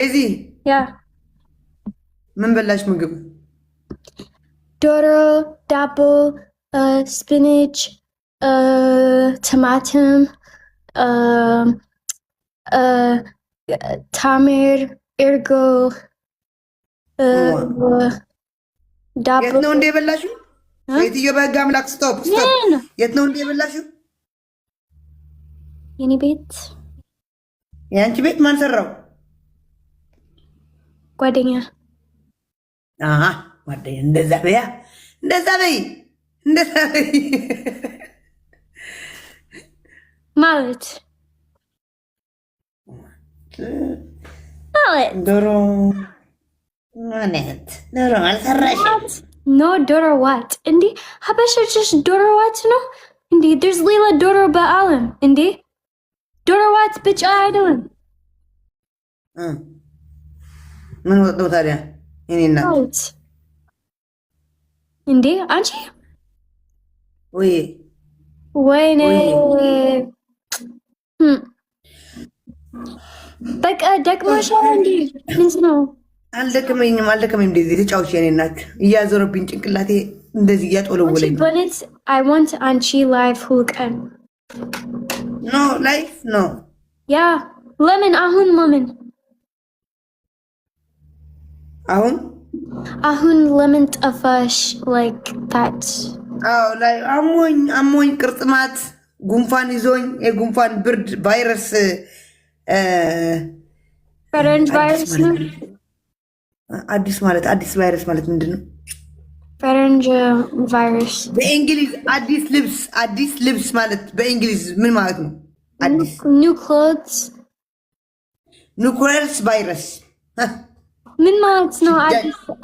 እዚህ ያ ምን በላሽ ምግብ? ዶሮ፣ ዳቦ፣ ስፒንች፣ ቲማቲም፣ ታምር፣ እርጎ፣ ዳቦ። የት ነው እንደ የበላሽው? ሴትዮ በህግ አምላክ ስቶፕ ስቶፕ። የት ነው እንደ የበላሽው? የኔ ቤት። የአንቺ ቤት ማን ሰራው? ጓደኛ። አሃ ጓደኛ። እንደዛ በያ፣ እንደዛ በይ፣ እንደዛ በይ ማለት ዶሮ ማለት ዶሮ አልሰራሽም? ኖ ዶሮ ዋት እንዴ? ሀበሻችሽ ዶሮ ዋት ነው እንዴ? there's ሌላ ዶሮ በአለም እንዴ? ዶሮ ዋት ብቻ አይደለም። ምን ወጣው ታዲያ? እኔ እናት እንዴ አንቺ ወይ ወይኔ በቃ ደክሞሻል እንዴ? ምንድን ነው? አልደከመኝም እንደዚህ ተጫውቼ የኔ እናት እያዞረብኝ ጭንቅላቴ እንደዚህ እያጦለወለኝ ነው። በእውነት አይ ዋንት አንቺ ላይፍ ሁል ቀን ኖ ላይፍ ኖ ያ ለምን አሁን ለምን አሁን ለምን ጠፋሽ? ላይክ ታት አዎ ላይ አሞኝ ቅርጥማት ጉንፋን ይዞኝ የጉንፋን ብርድ ቫይረስ ፈረንጅ ቫይረስ ነው። አዲስ ቫይረስ ማለት ምንድን ነው? ፈረንጅ ቫይረስ በእንግሊዝ አዲስ ልብስ ማለት በእንግሊዝ ምን ማለት ነው? አዲስ ኒው ክሎትስ ቫይረስ ምን ማለት ነው?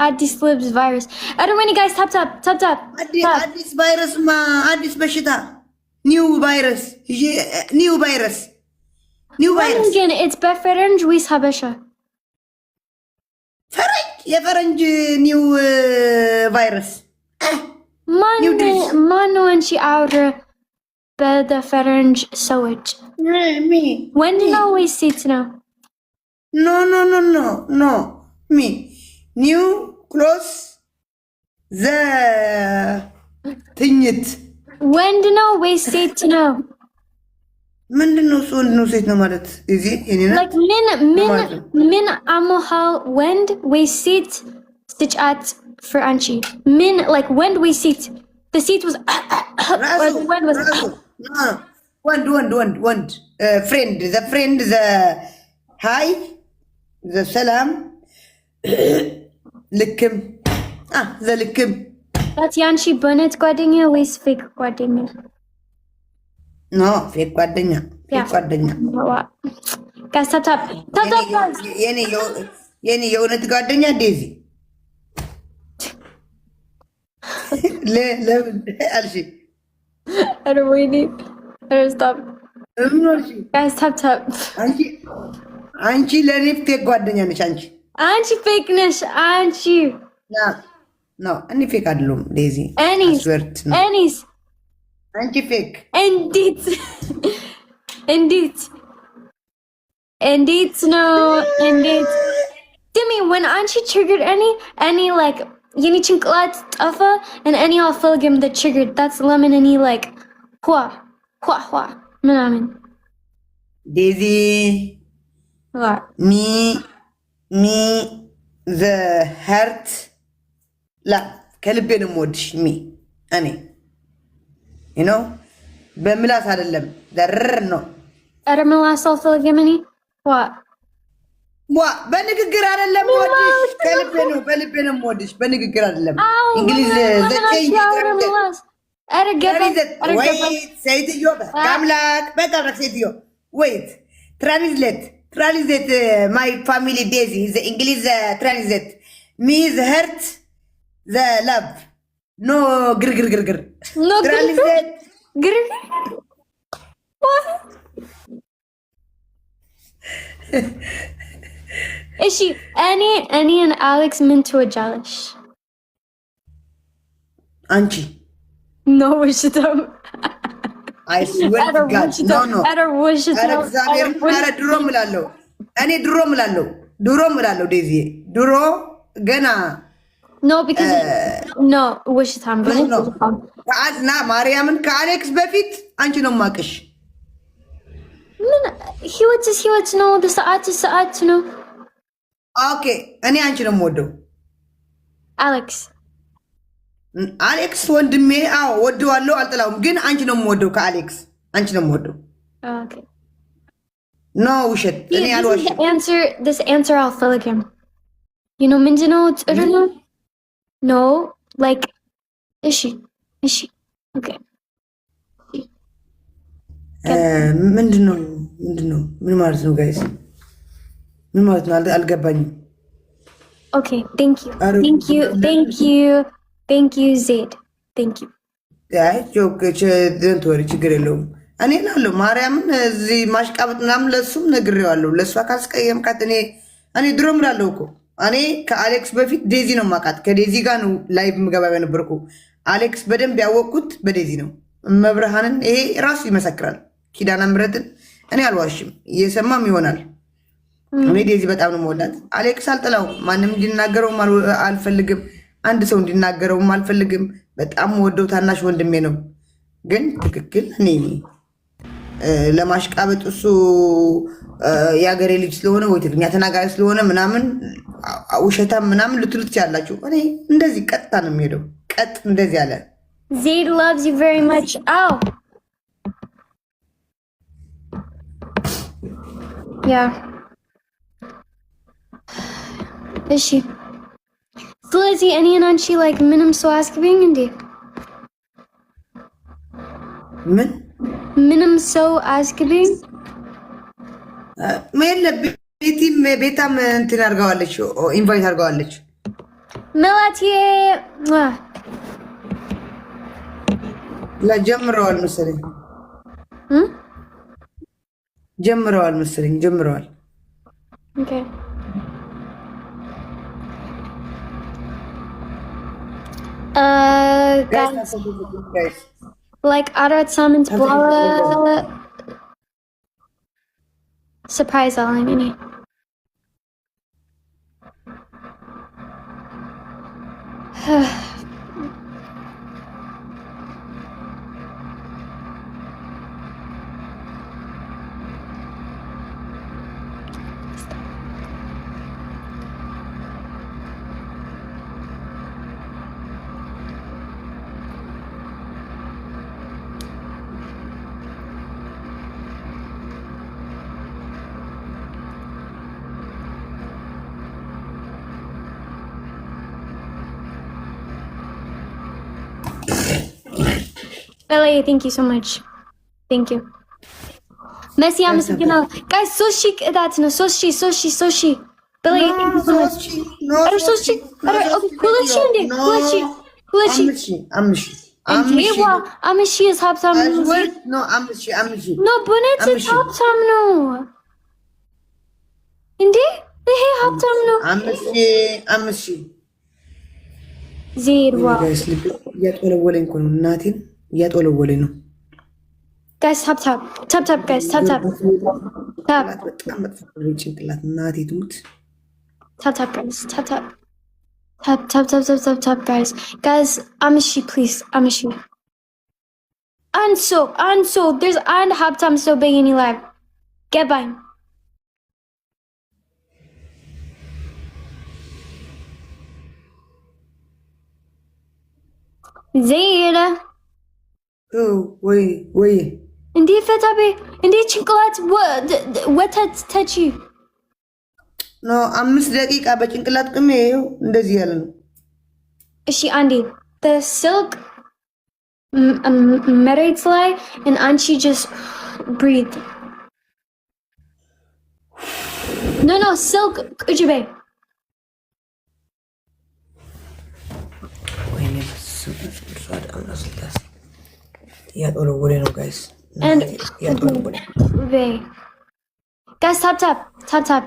አዲስ ልብስ ቫይረስ። አድወኒ ጋይስ ታፕ አዲስ ቫይረስ አዲስ በሽታ ኒው ቫይረስ ግን ኢትስ በፈረንጅ ወይስ ሀበሻ? የፈረንጅ ኒው ቫይረስ ማነው አንቺ አውራ በፈረንጅ ሰዎች? ወንድ ነው ወይስ ሴት ነው? ኖ ሚ ኒው ክሎስ ዘ ትኝት ወንድ ነው ወይስ ሴት ነው? ምንድን ነው እሱ? ወንድ ነው ሴት ነው ማለት እዚህ ምን አሞሃል? ወንድ ወይስ ሴት? ስጫት for አንቺ ምን like ወንድ ወይስ ሴት? the seat was ወንድ friend the hi the ሰላም ልክም ዘልክም that's ያንቺ በእውነት ጓደኛ ወይስ ፌክ ጓደኛ? ኖ ፌክ ጓደኛ የኔ የእውነት ጓደኛ ዴዚ ለምን አልሽ? ኧረ ወይኔ ስታፕ አንቺ ለእኔ ፌክ ጓደኛ ነሽ። አንቺ ፌክ ነሽ። እኔ ፌክ አይደለሁም ዴዚ። እኔስ አንቺ ፌክ እንዴት ነው? እንዴት ድሚ when አንቺ triggered any like የኔ ጭንቅላት ጠፋ and any አልፈልግም the triggered that's lemon and like ኋ ምናምን ዴዚ ሚ the heart ላ ከልቤ ነው የምወድሽ እኔ በምላስ አይደለም ዘር ነው። ኧረ ምላስ አልፈልግም እኔ በንግግር አይደለም የምወድሽ በልቤ ነው የምወድሽ በንግግር አይደለም። እንግሊዝ ሴትዮ በቃ ሴትዮ ወይት ትራንስሌት ማይ ፋሚሊ ዴዚ እንግሊዝ ትራንስሌት ሚ ዘ ሄርት ዘ ላቭ ኖ ግርግር ትራንስሌት እሺ እኔን አሌክስ ምን ትወጃለሽ? አንቺ ኖ ውሽተም I swear to God. No. ኧረ ድሮ እምላለሁ ድሮ እምላለሁ ዴዚ ድሮ ገና No, because no, ውሽታም ና ማርያምን ከአሌክስ በፊት አንቺ ነው ማቅሽ። ምን ህይወት ነው። ሰዓት ነው። ኦኬ እኔ አንቺ ነው የምወደው። አሌክስ ወንድሜ፣ አዎ ወደዋለሁ፣ አልጠላውም፣ ግን አንቺ ነው የምወደው። ከአሌክስ አንቺ ነው የምወደው። ኦኬ ኖ ውሸት፣ እኔ አልዋሽም። this answer አልፈልግም። you know ምንድነው ጥሩ ነው? no like እሺ ኦኬ ምንድነው ምን ማለት ነው ጋይስ? ምን ማለት ነው? አልገባኝም። ኦኬ thank you ዜድ thank you አይ ጆክ ደንት ወሪ ችግር የለውም። እኔ እላለሁ ማርያምን እዚህ ማሽቃበጥ ምናምን ለእሱም ነግሬዋለሁ። ለእሷ ካስቀየምካት እኔ ድሮም እላለሁ እኮ እኔ ከአሌክስ በፊት ዴዚ ነው ማቃት። ከዴዚ ጋር ነው ላይቭ ምገባ የነበርኩ። አሌክስ በደንብ ያወቅኩት በዴዚ ነው። መብርሃንን ይሄ ራሱ ይመሰክራል። ኪዳነ ምሕረትን እኔ አልዋሽም። እየሰማም ይሆናል። እኔ ዴዚ በጣም ነው መወዳት። አሌክስ አልጠላውም። ማንም እንዲናገረውም አልፈልግም። አንድ ሰው እንዲናገረውም አልፈልግም። በጣም ወደው ታናሽ ወንድሜ ነው። ግን ትክክል እኔ ለማሽቃበጥ እሱ የሀገሬ ልጅ ስለሆነ ወይ ትግርኛ ተናጋሪ ስለሆነ ምናምን ውሸታም ምናምን ልትሉት ያላችሁ፣ እኔ እንደዚህ ቀጥታ ነው የሚሄደው። ቀጥ እንደዚህ አለ። ዜድ loves you very much. Yeah. እሺ ስለዚህ እኔን አንቺ ላይክ ምንም ሰው አስክብኝ እንዴ? ምንም ሰው አስክብኝ ቤታም እንትን አድርገዋለች፣ ኢንቫይት አድርገዋለች። መላቴ ጀምረዋል መሰለኝ ጀምረዋል። ኦኬ guys like አራት ሳምንት በኋላ ሰርፕራይዝ አለኝ እኔ። Bella, thank you so much. Thank you. Messi, I'm gonna guys. Sushi, that's no sushi. Bella, thank you so much. No sushi. Okay, kulashi. Amshi is hapsam. No, amshi. No, Bonet is hapsam no. Indi? Hey, hapsam no. Amshi. Zero. Guys, እያጠወለወለኝ እኮ ነው። እናቴን እያጠወለወለኝ ነው። Guys, tap guys, tap. በጣም መጥፎ ጭንቅላት እናቴ ትሙት። Tap guys, tap. Tap guys. Guys, Amishi, please, Amishi. Anso, there's and haptam so big in your life. Get by. Zayda. ወይ እንዴ ፈታቤ እንዴ ጭንቅላት ወተት ተቺ ኖ 5 ደቂቃ በጭንቅላት ቅሜ ይኸው እንደዚህ ያለ ነው። እሺ አንዴ the silk መሬት ላይ and አንቺ just breathe. No silk ቁጭ በይ እያጠወለወለ ነው ጋይስ። Guys, tap.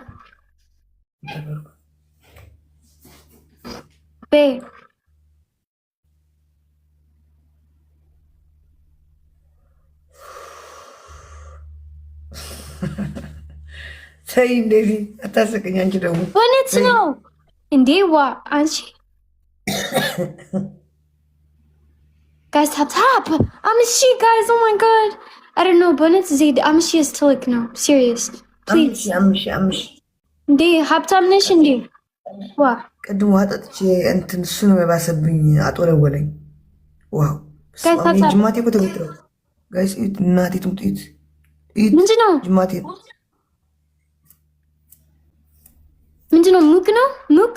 Bae. ተይ እንደዚህ አታስቀኝ። አንቺ ደግሞ በእውነት ነው እንዴ? ዋ አንቺ guys tap. Guys, oh my god. I don't know, but it's Zaid. Is Tillik now. Serious. Please. አምሽ እንዴ ሀብታም ነሽ እንዴ? ዋ ቅድም ውሃ ጠጥቼ እንትን እሱ ነው የባሰብኝ። አጦለወለኝ። ዋው ጅማቴ እኮ ተገጥረው ጋይስ እናቴ ትሙት ምንድን ነው ጅማቴ ምንድን ነው? ሙቅ ነው ሙቅ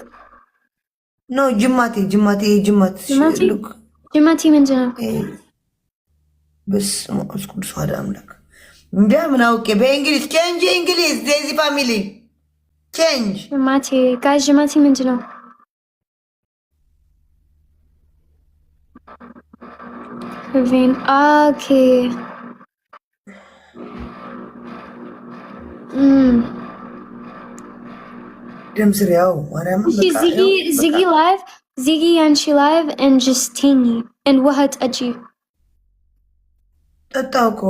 ነው ጅማቴ ሉክ ጅማቴ ምንድን ነው? በስመ አብ ቅዱስ ዋህድ አምላክ እንደምን አውቄ በእንግሊዝ ቼንጅ እንግሊዝ ዴዚ ፋሚሊ ቼንጅ ጅማቴ ጋይስ ጅማቴ ምንድን ነው? Ravine. Okay. ደም ስሪያው ማርያም Ziggy live. Ziggy and she live and just tingy and what a G. ጠጣው እኮ